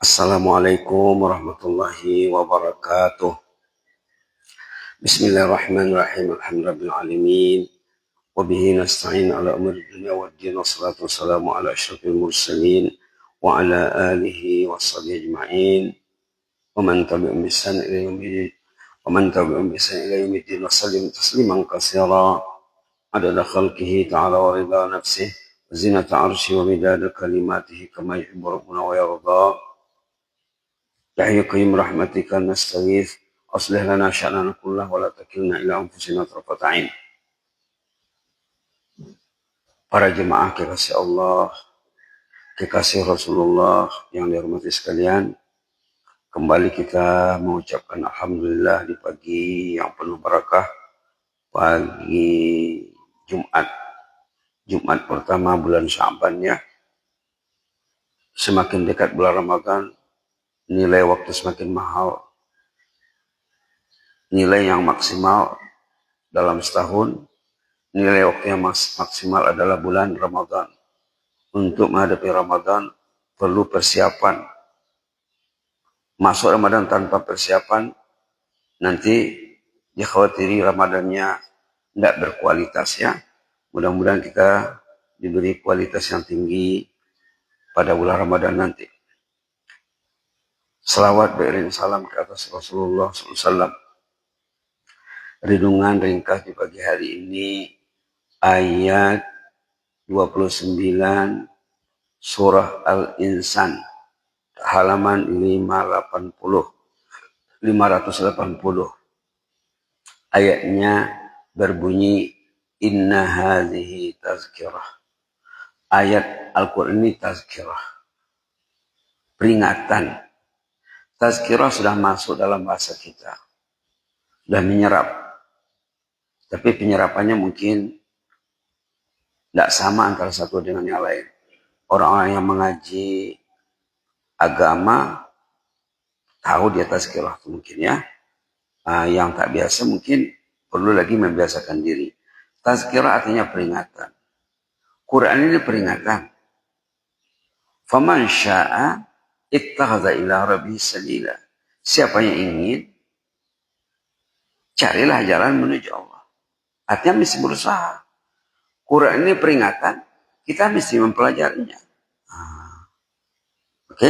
Assalamualaikum warahmatullahi wabarakatuh. Bismillahirrahmanirrahim. Alhamdulillahirabbil alamin. Wa bihi nasta'in ala umuri dunya waddin. Wassalatu wassalamu ala asyrafil mursalin wa ala alihi washabihi ajma'in. Wa man tabi'ahum bi ihsan ila yaumiddin. Wa man tabi'ahum bi ihsan ila yaumiddin wa sallim tasliman katsira. Adada khalqihi ta'ala wa ridha nafsihi wa zinata 'arsyihi wa midada kalimatihi kama yuhibbu rabbuna wa yarda. Ya hayyu qayyum rahmatika nastaghits aslih lana sya'nana kullahu wa la takilna ila anfusina tarfata 'ain. Para jemaah kekasih Allah, kekasih Rasulullah yang dihormati sekalian, kembali kita mengucapkan alhamdulillah di pagi yang penuh barakah, pagi Jumat pertama bulan Sya'ban ya. Semakin dekat bulan Ramadan, nilai waktu semakin mahal. Nilai yang maksimal dalam setahun, nilai waktu yang maksimal adalah bulan Ramadan. Untuk menghadapi Ramadan perlu persiapan. Masuk Ramadan tanpa persiapan, nanti dikhawatiri Ramadannya tidak berkualitas ya. Mudah-mudahan kita diberi kualitas yang tinggi pada bulan Ramadan nanti. Salawat beriring salam ke atas Rasulullah SAW. Renungan ringkas di pagi hari ini ayat 29 surah Al-Insan halaman 580. Ayatnya berbunyi inna hadhihi tazkirah. Ayat Al-Quran ini tazkirah, peringatan. Tazkirah sudah masuk dalam bahasa kita, sudah menyerap. Tapi penyerapannya mungkin tidak sama antara satu dengan yang lain. Orang-orang yang mengaji agama tahu di atas tazkirah itu mungkin ya. Yang tak biasa mungkin perlu lagi membiasakan diri. Tazkirah artinya peringatan. Quran ini peringatan. Faman syaa ittakhadha ila rabbih sabila. Siapa yang ingin, carilah jalan menuju Allah. Artinya mesti berusaha. Quran ini peringatan, kita mesti mempelajarinya. Oke,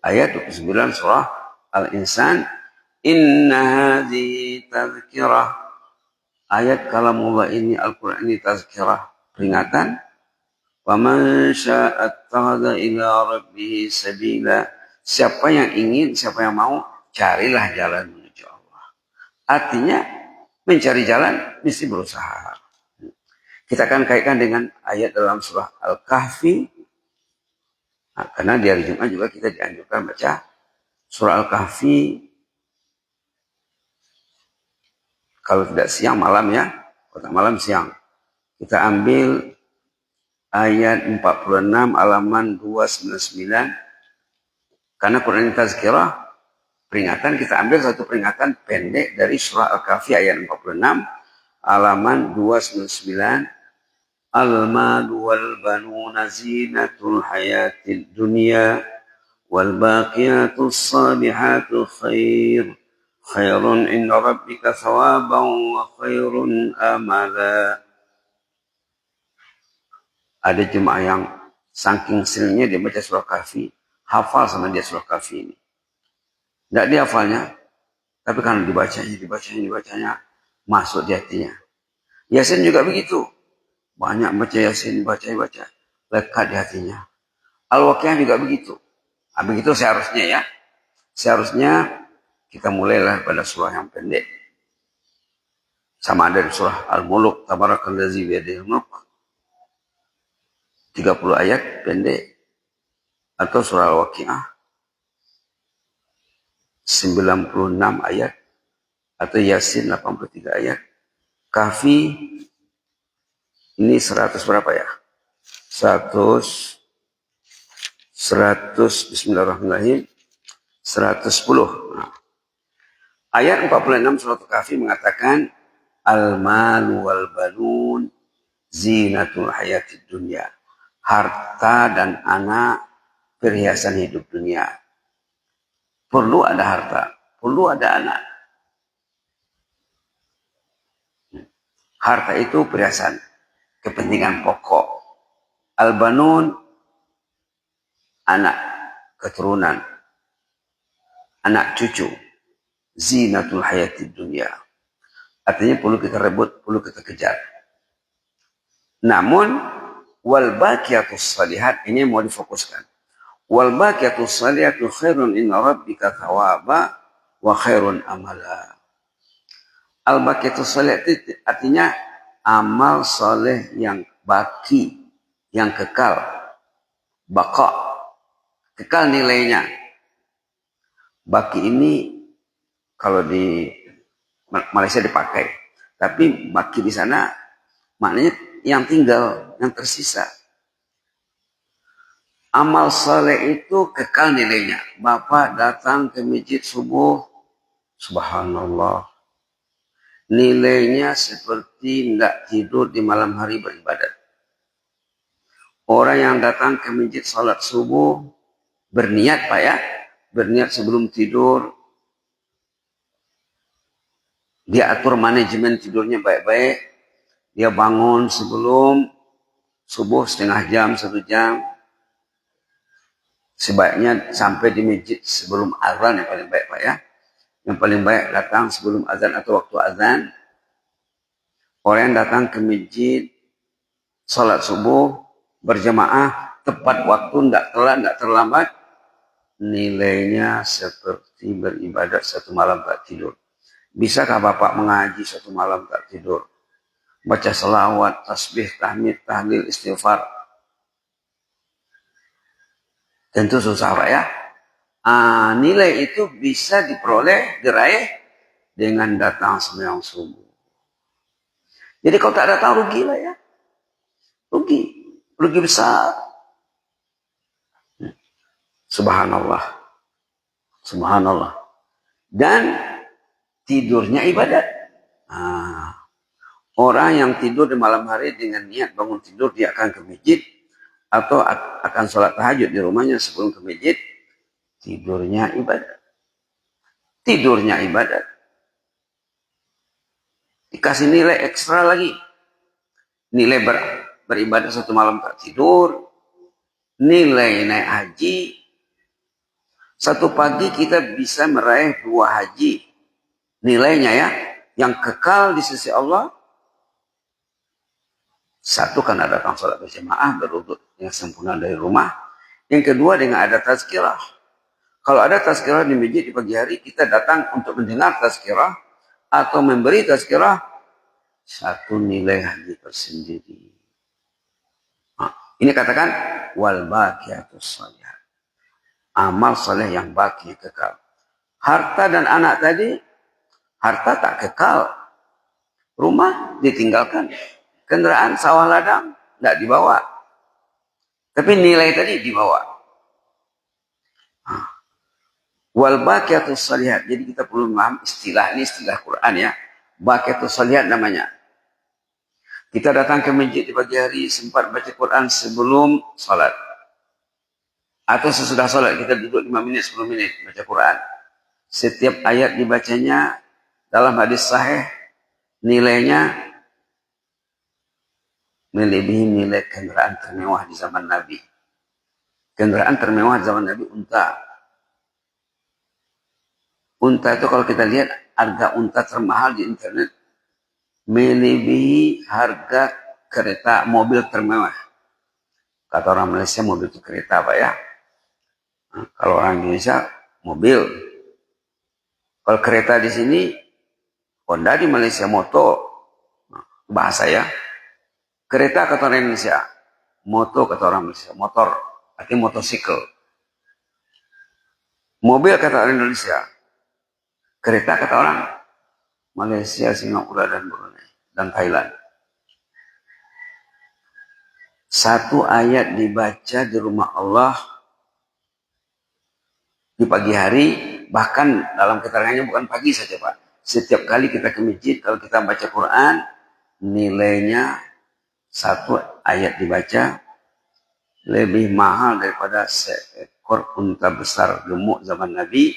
ayat 29 surah Al-Insan. Inna hadhihi tazkirah. Ayat kalamullah ini, Al-Quran ini tazkirah, peringatan. Faman syaa ittakhadha ila rabbih sabila. Siapa yang ingin, siapa yang mau, carilah jalan menuju Allah. Artinya, mencari jalan mesti berusaha. Kita akan kaitkan dengan ayat dalam surah Al-Kahfi. Karena di hari Jumat juga kita dianjurkan baca surah Al-Kahfi. Kalau tidak siang, malam ya. Kalau malam, siang. Kita ambil ayat 46 halaman 299. Karena Quran ini tazkirah, peringatan, kita ambil satu peringatan pendek dari surah Al-Kahfi ayat 46 halaman 299. Al-malu wal banuna zinatul hayatid dunya wal baqiyatus salihatu khairun inda rabbika thawaban wa khairun amala. Ada jemaah yang saking senangnya dia baca surah Kahfi, hafal sama dia surah Kahfi ini. Tidak dia hafalnya, tapi kan dibacanya, masuk di hatinya. Yasin juga begitu. Banyak baca Yasin, baca, lekat di hatinya. Al-Waqiah juga begitu. Begitu seharusnya ya. Seharusnya kita mulailah pada surah yang pendek. Sama ada di surah Al-Muluk, Tabarakallazi biyadihil mulk. 30 ayat pendek. Atau surah Al-Waqiah 96 ayat. Atau Yasin 83 ayat. Kahfi ini 100 berapa ya? 100 bismillahirrahmanirrahim 110. Ayat 46 surat Al-Kahfi mengatakan al-malu wal banun zinatul hayatid dunya. Harta dan anak perhiasan hidup dunia. perlu ada harta, perlu ada anak. Harta itu perhiasan, kepentingan pokok. Al-banun, anak, keturunan, anak cucu, zinatul hayatid dunia. Artinya perlu kita rebut, perlu kita kejar. Namun, wal baqiyatus salihat, ini mau difokuskan. Wal baqiyatus salihatu khairun inna rabbika thawaba wa khairun amala. Al baqiyatus salihat itu artinya amal soleh yang baki, yang kekal, baqa, kekal nilainya. Baki ini kalau di Malaysia dipakai, tapi baki di sana maknanya yang tinggal, yang tersisa. Amal soleh itu kekal nilainya. Bapak datang ke masjid subuh, subhanallah, nilainya seperti tidak tidur di malam hari beribadat. Orang yang datang ke masjid salat subuh, berniat Pak ya, berniat sebelum tidur, dia atur manajemen tidurnya baik-baik, dia bangun sebelum subuh setengah jam, 1 jam, sebaiknya sampai di masjid sebelum azan yang paling baik Pak ya. Yang paling baik datang sebelum azan atau waktu azan. Orang yang datang ke masjid, salat subuh, berjamaah, tepat waktu, tidak telat, tidak terlambat, nilainya seperti beribadat 1 malam tak tidur. Bisakah Bapak mengaji 1 malam tak tidur? Baca selawat, tasbih, tahmid, tahlil, istighfar. Tentu susah Pak ya. Nilai itu bisa diperoleh, diraih dengan datang sembahyang subuh. Jadi kalau tak datang rugi lah ya. Rugi besar. Subhanallah. Subhanallah. Dan tidurnya ibadat. Orang yang tidur di malam hari dengan niat bangun tidur, dia akan ke masjid atau akan sholat tahajud di rumahnya sebelum ke masjid. Tidurnya ibadat. Tidurnya ibadat. Dikasih nilai ekstra lagi. Nilai beribadah 1 malam tak tidur. Nilai naik haji. 1 pagi kita bisa meraih 2 haji. Nilainya ya. Yang kekal di sisi Allah. 1 karena datang sholat berjamaah berwudu yang sempurna dari rumah. Yang kedua dengan ada tazkirah. Kalau ada tazkirah di masjid di pagi hari, kita datang untuk mendengar tazkirah atau memberi tazkirah, 1 nilai haji tersendiri. Ini katakan wal baqiyatus shalihat. Amal saleh yang baki kekal. Harta dan anak tadi, harta tak kekal. Rumah ditinggalkan. Kendaraan sawah ladang tidak dibawa. Tapi nilai tadi dibawa. Wal baqiyatus shalihat. Jadi kita perlu memaham istilah ini, istilah Quran ya. Baqiyatus shalihat namanya. Kita datang ke masjid di pagi hari, sempat baca Quran sebelum salat. Atau sesudah salat, kita duduk 5 menit, 10 menit baca Quran. Setiap ayat dibacanya dalam hadis sahih, nilainya melebihi nilai kendaraan termewah di zaman Nabi. Kendaraan termewah di zaman Nabi unta. Unta itu kalau kita lihat harga unta termahal di internet melebihi harga kereta mobil termewah. Kata orang Malaysia mobil itu kereta Pak ya. Kalau orang Indonesia mobil. Kalau kereta di sini Honda, di Malaysia moto. Bahasa ya. Kereta kata orang Indonesia. Moto kata orang Malaysia. Motor. Artinya motosikl. Mobil kata orang Indonesia. Kereta kata orang Malaysia, Singapura, dan Brunei, dan Thailand. 1 ayat dibaca di rumah Allah di pagi hari, bahkan dalam keterangannya bukan pagi saja Pak. Setiap kali kita ke masjid, kalau kita baca Quran, nilainya 1 ayat dibaca lebih mahal daripada seekor unta besar gemuk zaman Nabi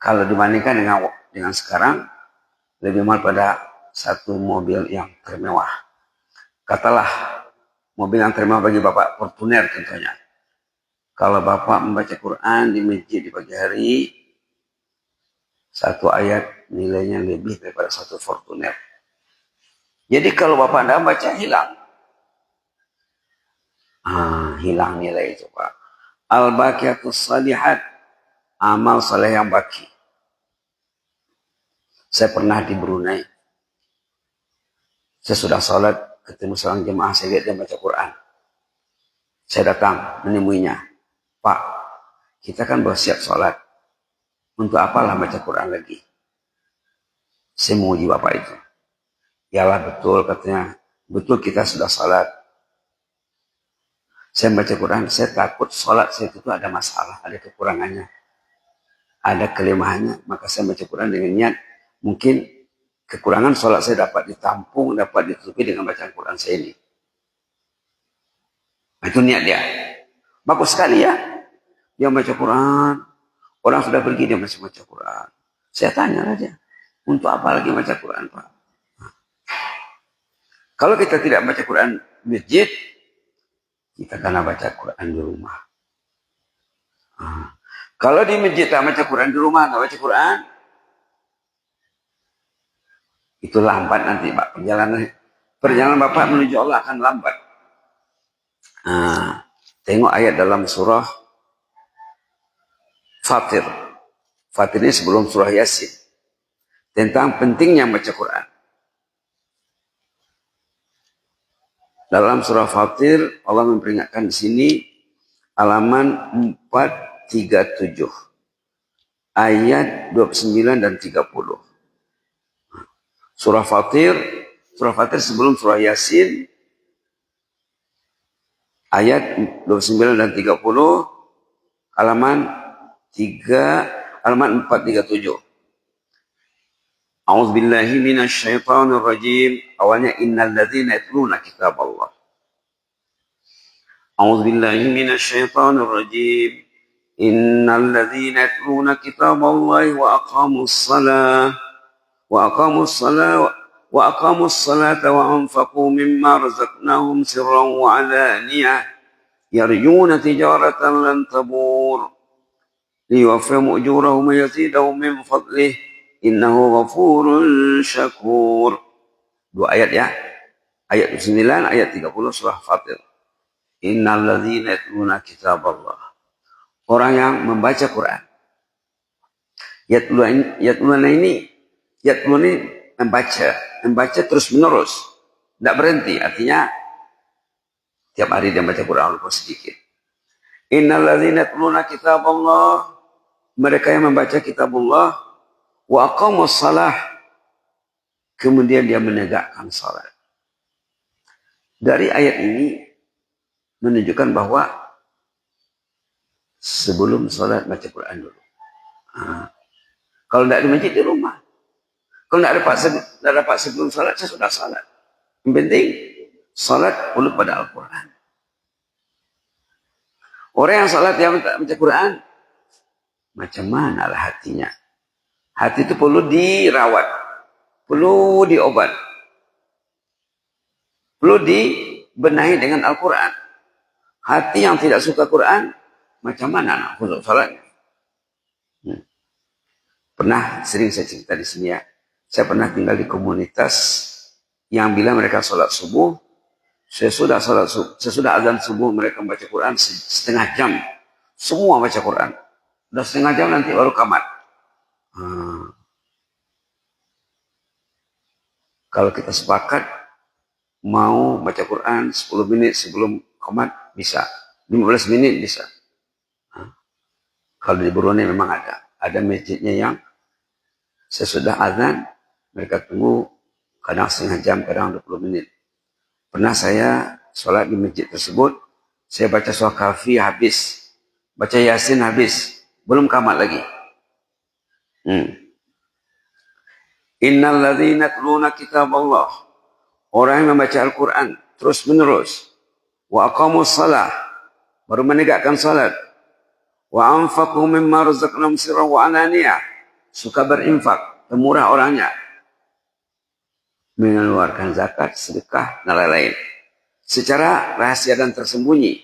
Kalau dibandingkan dengan sekarang, lebih mahal pada satu mobil yang termewah. Katalah mobil yang termewah bagi Bapak Fortuner tentunya. Kalau Bapak membaca Quran di masjid di pagi hari, satu ayat nilainya lebih daripada satu Fortuner. Jadi kalau Bapak tidak baca, hilang. Hilang nilai itu, Pak. Al-Baqiyatus Salihat, amal saleh yang baki. Saya pernah di Brunei. Saya sudah sholat, ketemu seorang jemaah, saya lihat dia baca Quran. Saya datang menemuinya. Pak, kita kan bersiap sholat. Untuk apalah baca Quran lagi? Saya menguji Bapak itu. Yalah betul, katanya. Betul kita sudah sholat. Saya baca Quran, saya takut sholat saya itu ada masalah, ada kekurangannya. Ada kelemahannya, maka saya baca Quran dengan niat. Mungkin kekurangan sholat saya dapat ditampung, dapat ditutupi dengan bacaan Quran saya ini. Itu niat dia. Bagus sekali ya. Dia baca Quran. Orang sudah pergi, dia masih baca Quran. Saya tanya aja. Untuk apa lagi baca Quran, Pak? Kalau kita tidak baca Quran di masjid, kita kena baca Quran di rumah. Kalau di masjid tak baca Quran, di rumah tak baca Quran, itu lambat nanti, Pak. Perjalanan Bapak menuju Allah akan lambat. Tengok ayat dalam surah Fatir. Fatir ini sebelum surah Yasin. Tentang pentingnya baca Quran. Dalam surah Fatir, Allah memperingatkan di sini halaman 437. Ayat 29 dan 30. Surah Fatir sebelum surah Yasin, ayat 29 dan 30, halaman 437. A'udzubillahi minasyaitonir rajim. Awalnya innal ladzina yatluna kitaballah. A'udzubillahi minasyaitonir rajim. Innal ladzina yatluna kitaballahi wa aqamus salata wa anfaqu mimma razaqnahum sirran wa alaniyah yarjuna tijaratan lan tabur liyuwaffihim ujurahum wa yazidahum min fadlih innahu ghafurun syakur. Dua ayat ya. Ayat 9, ayat 30 surah Fatir. Innal ladzina yatluna kitaballah. Orang yang membaca Quran. Yatluna ini membaca terus menerus, tidak berhenti. Artinya tiap hari dia baca Quran walaupun sedikit. Innal ladzina yatluna kitaballah, mereka yang membaca kitabullah, wa aqamus shalah, kemudian dia menegakkan salat. Dari ayat ini menunjukkan bahwa sebelum salat baca Quran dulu. Kalau tidak di masjid, di rumah. Kalau tidak dapat sebelum salat, saya sudah salat. Yang penting, salat perlu pada Al-Quran. Orang yang salat yang tak baca Quran, macam mana lah hatinya? Hati itu perlu dirawat, perlu diobat, perlu dibenahi dengan Al-Quran. Hati yang tidak suka Quran, macam mana nak khusyuk salatnya? Pernah sering saya cerita di sini ya. Saya pernah tinggal di komunitas yang bila mereka sholat subuh, saya sudah azan subuh, mereka membaca Quran setengah jam. Semua baca Quran. Sudah setengah jam nanti baru kamat. Kalau kita sepakat mau baca Quran 10 menit sebelum kamat, bisa. 15 menit bisa. Kalau di Brunei memang ada masjidnya yang sesudah azan, mereka tunggu kadang setengah jam, kadang 20 menit. Pernah saya sholat di masjid tersebut, saya baca surah Kahfi habis, baca Yasin habis, belum kamat lagi. Innal ladzina yatluna kitaballah, orang yang membaca Al-Quran terus menerus, wa aqamus shalah, baru menegakkan salat, wa anfaqu mimma razaqnahum sirran wa alaniyah, suka berinfak, pemurah orangnya, mengeluarkan zakat, sedekah, dan lain-lain. Secara rahasia dan tersembunyi.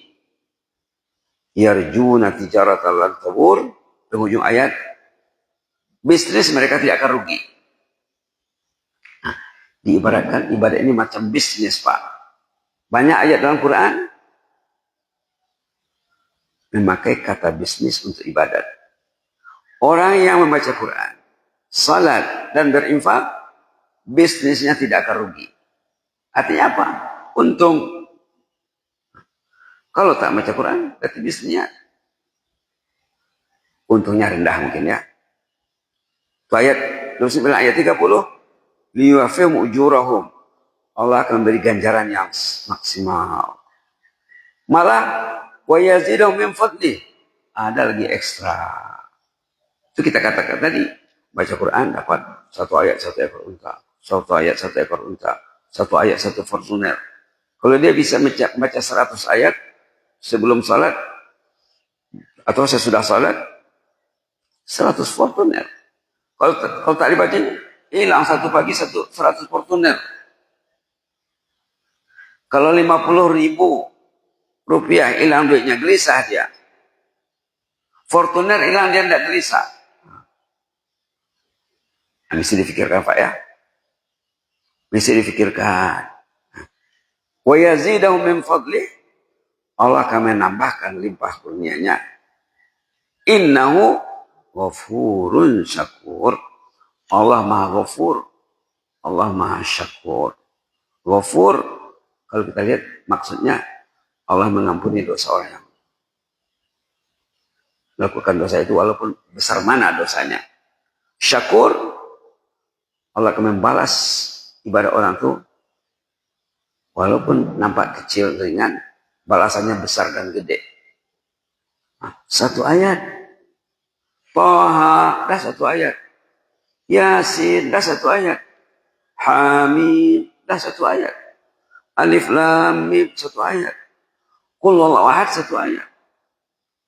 Yarjuna tijaratan lan tabur. Penghujung ayat, bisnis mereka tidak akan rugi. Nah, diibaratkan ibadah ini macam bisnis, Pak. Banyak ayat dalam Quran memakai kata bisnis untuk ibadat. Orang yang membaca Quran, salat dan berinfak, bisnisnya tidak akan rugi. Artinya apa? Untung. Kalau tak baca Quran, berarti bisnisnya untungnya rendah mungkin ya. Itu ayat 29 ayat 30. Liyuwafihim ujurahum. Allah akan memberi ganjaran yang maksimal. Malah wa yazidahum min fadlih. Ada lagi ekstra. Itu kita katakan tadi, baca Quran dapat satu ayat satu ekor unta, satu ayat satu ekor unta, satu ayat satu fortuner. Kalau dia bisa baca 100 ayat sebelum salat atau sesudah salat, 100 fortuner. Kalau tak dibaca, hilang satu pagi 100 fortuner. Kalau 50.000 rupiah hilang duitnya, gelisah dia. Fortuner hilang, dia tidak gelisah. Mesti difikirkan, Pak ya. Mesti difikirkan. Wa yazidahum min fadlih. Allah akan menambahkan limpah kurnianya. Innahu ghafurun syakur. Allah maha ghafur. Allah maha syakur. Ghafur, kalau kita lihat maksudnya, Allah mengampuni dosa orang yang melakukan dosa itu walaupun besar mana dosanya. Syakur, Allah akan membalas ibadah orang itu walaupun nampak kecil, ringan, balasannya besar dan gede. Nah, satu ayat. Taha, dah satu ayat. Yasin, dah satu ayat. Hamid, dah satu ayat. Alif Lam Mim, satu ayat. Qul huwallahu ahad, satu ayat.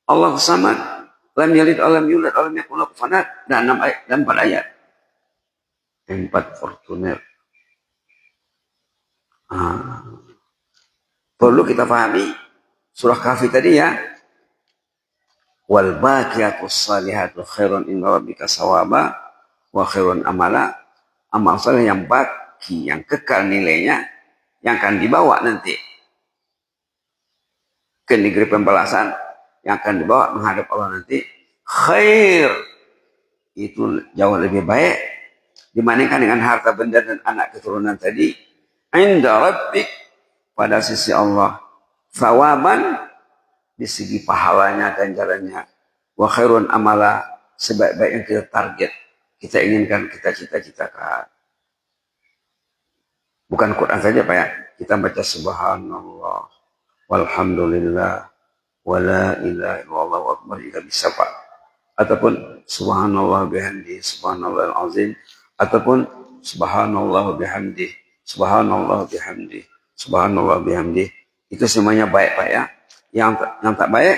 Allahu samad, lam yalid walam yulad walam yakul lahu kufuwan ahad, dan 6 ayat dan 4 ayat. 4 fortuner. Perlu kita pahami surah Kahfi tadi ya. Wal baqiyatus salihatu khairun inda rabbika sawaba wa khairun amala. Amal saleh yang baki, yang kekal nilainya, yang akan dibawa nanti ke negeri pembalasan, yang akan dibawa menghadap Allah nanti, khair, itu jauh lebih baik dibandingkan dengan harta benda dan anak keturunan tadi. Inda rabbik, pada sisi Allah, sawaban, di segi pahalanya, ganjarannya, wa khairun amala, sebaik-baik yang kita target, kita inginkan, kita cita-citakan. Bukan Quran saja Pak ya, kita baca subhanallah walhamdulillah wala ilaha illallah akbar juga bisa Pak. Ataupun subhanallah bihamdi subhanallah azim, ataupun subhanallah bihamdi subhanallah bihamdi subhanallah bihamdi. Itu semuanya baik Pak ya. Yang tak baik,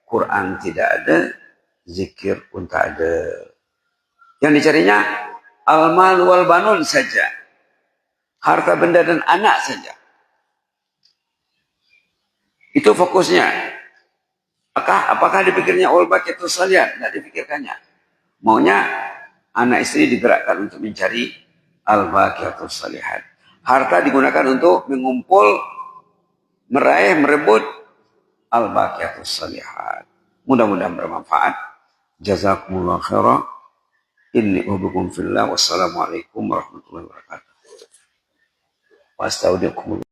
Quran tidak ada, zikir pun tak ada. Yang dicarinya al-mal wal banun saja. Harta benda dan anak saja. Itu fokusnya. Apakah dipikirnya wal baqiyatus shalihat? Tidak dipikirkannya. Maunya anak istri digerakkan untuk mencari al-baqiyatus shalihat. Harta digunakan untuk mengumpul, meraih, merebut al-baqiyatus shalihat. Mudah-mudahan bermanfaat. Jazakumullah khairan. Inni uhibbukum fillah. Wassalamualaikum warahmatullahi wabarakatuh. Wastaudiukumullah.